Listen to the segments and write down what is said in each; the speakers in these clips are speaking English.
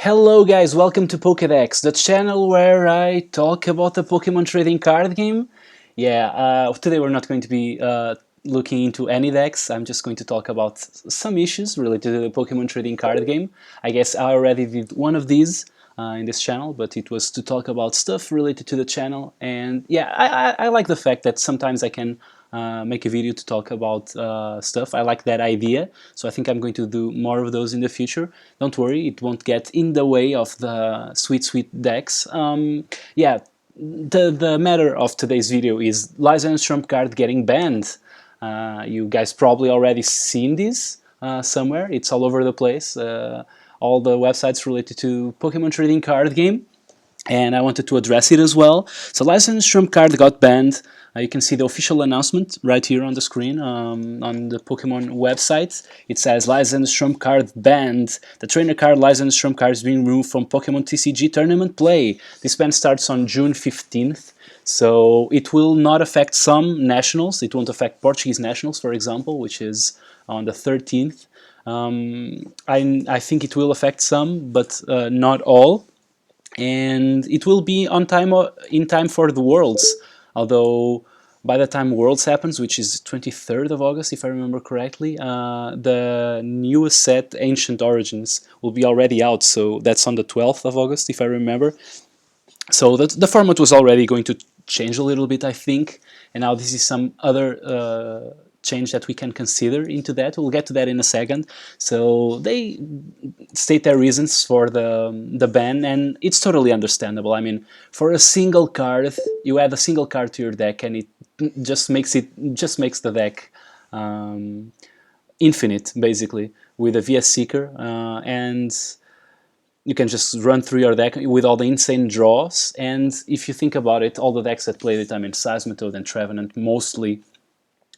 Hello guys, welcome to Pokédex, the channel where I talk about the Pokemon trading card game. Today we're not going to be looking into any decks. I'm just going to talk about some issues related to the Pokemon trading card game. I guess I already did one of these in this channel, but it was to talk about stuff related to the channel. And yeah, I like the fact that sometimes I can make a video to talk about stuff. I like that idea, so I think I'm going to do more of those in the future. Don't worry, it won't get in the way of the sweet decks. The matter of today's video is Lysandre's trump card getting banned. You guys probably already seen this somewhere. It's all over the place. All the websites related to Pokemon trading card game, and I wanted to address it as well. So Lysandre's trump card got banned. You can see the official announcement right here on the screen on the Pokemon website. It says Lysandre's trump card banned. The trainer card Lysandre's trump card is being removed from Pokemon TCG tournament play. This ban starts on June 15th. So it will not affect some nationals. It won't affect Portuguese nationals, for example, which is on the 13th. I think it will affect some, but not all. And it will be on time in time for the Worlds. Although by the time Worlds happens, which is 23rd of August, if I remember correctly, the newest set, Ancient Origins, will be already out. So that's on the 12th of August, if I remember. So the format was already going to change a little bit, I think, and now this is some other change that we can consider into that. We'll get to that in a second. So they state their reasons for the ban, and it's totally understandable. I mean, for a single card, you add a single card to your deck, and it just makes the deck infinite, basically, with a VS Seeker, and you can just run through your deck with all the insane draws. And if you think about it, all the decks that played it, I mean, Seismitoad and Trevenant mostly,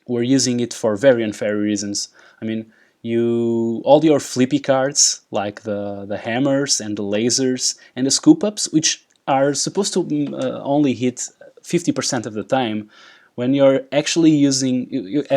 were using it for very unfair reasons. I mean, all your flippy cards, like the hammers and the lasers and the scoop ups, which are supposed to only hit 50% of the time, when you're actually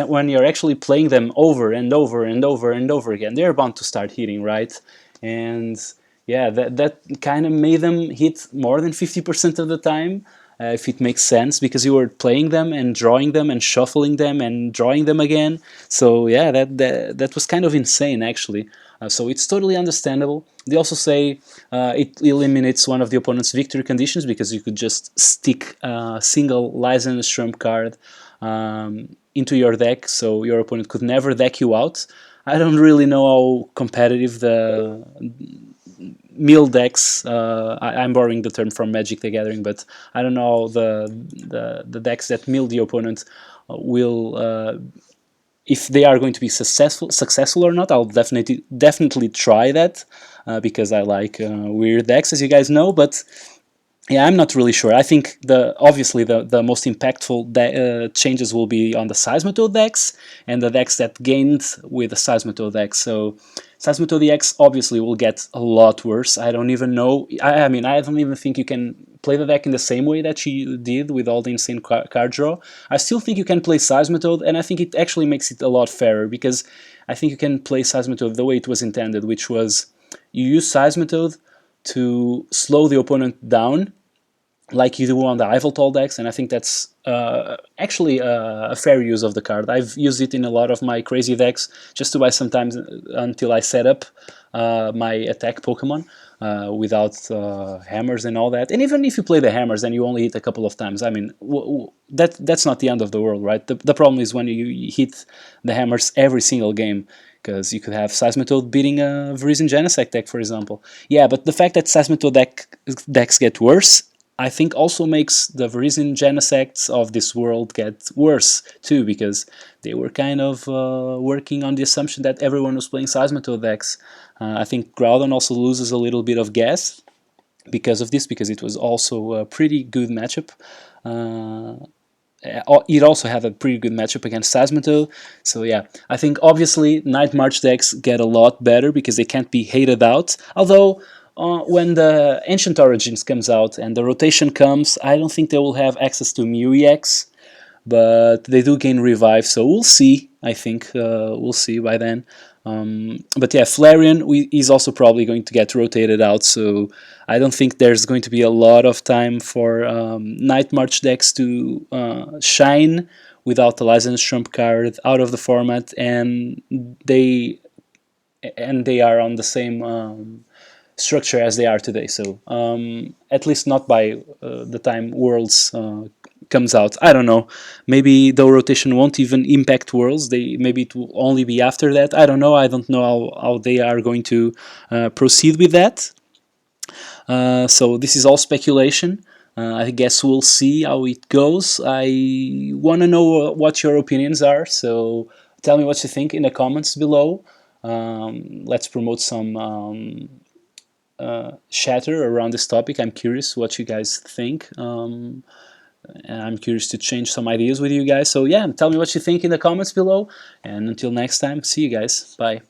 when you're actually playing them over and over and over and over again, they're bound to start hitting, right? And yeah, that kind of made them hit more than 50% of the time, if it makes sense, because you were playing them and drawing them and shuffling them and drawing them again. So yeah, that was kind of insane, actually. So it's totally understandable. They also say it eliminates one of the opponent's victory conditions, because you could just stick a single Lysandre's trump card into your deck, so your opponent could never deck you out. I don't really know how competitive the mill decks, I'm borrowing the term from Magic the Gathering, but I don't know the decks that mill the opponent will, if they are going to be successful or not. I'll definitely try that, because I like weird decks, as you guys know. But yeah, I'm not really sure. I think obviously the most impactful changes will be on the Seismitoad decks and the decks that gained with the Seismitoad decks. So Seismitoad EX obviously will get a lot worse. I don't even know. I mean, I don't even think you can play the deck in the same way that you did with all the insane card draw. I still think you can play Seismitoad, and I think it actually makes it a lot fairer, because I think you can play Seismitoad the way it was intended, which was you use Seismitoad to slow the opponent down, like you do on the Yveltal decks, and I think that's actually a fair use of the card. I've used it in a lot of my crazy decks, just to buy sometimes until I set up my attack Pokemon without hammers and all that. And even if you play the hammers and you only hit a couple of times, I mean, that's not the end of the world, right? The problem is when you hit the hammers every single game, because you could have Seismitoad beating a Virizion Genesect deck, for example. Yeah, but the fact that Seismitoad decks get worse, I think also makes the Virizion Genesects of this world get worse too, because they were kind of working on the assumption that everyone was playing Seismitoad decks. I think Groudon also loses a little bit of gas because of this, because it was also a pretty good matchup. It also had a pretty good matchup against Seismitoad. So yeah, I think obviously Night March decks get a lot better because they can't be hated out. Although when the Ancient Origins comes out and the rotation comes, I don't think they will have access to Mew EX, but they do gain Revive, so we'll see. I think we'll see by then. But yeah, Flareon is also probably going to get rotated out, so I don't think there's going to be a lot of time for Night March decks to shine without the Lysandre Trump card out of the format, they they are on the same structure as they are today. So at least not by the time Worlds comes out. I don't know. Maybe the rotation won't even impact Worlds. Maybe it will only be after that. I don't know. I don't know how they are going to proceed with that. So this is all speculation. I guess we'll see how it goes. I want to know what your opinions are. So tell me what you think in the comments below. Let's promote some chatter around this topic. I'm curious what you guys think. And I'm curious to change some ideas with you guys. So yeah, tell me what you think in the comments below. And until next time, see you guys. Bye.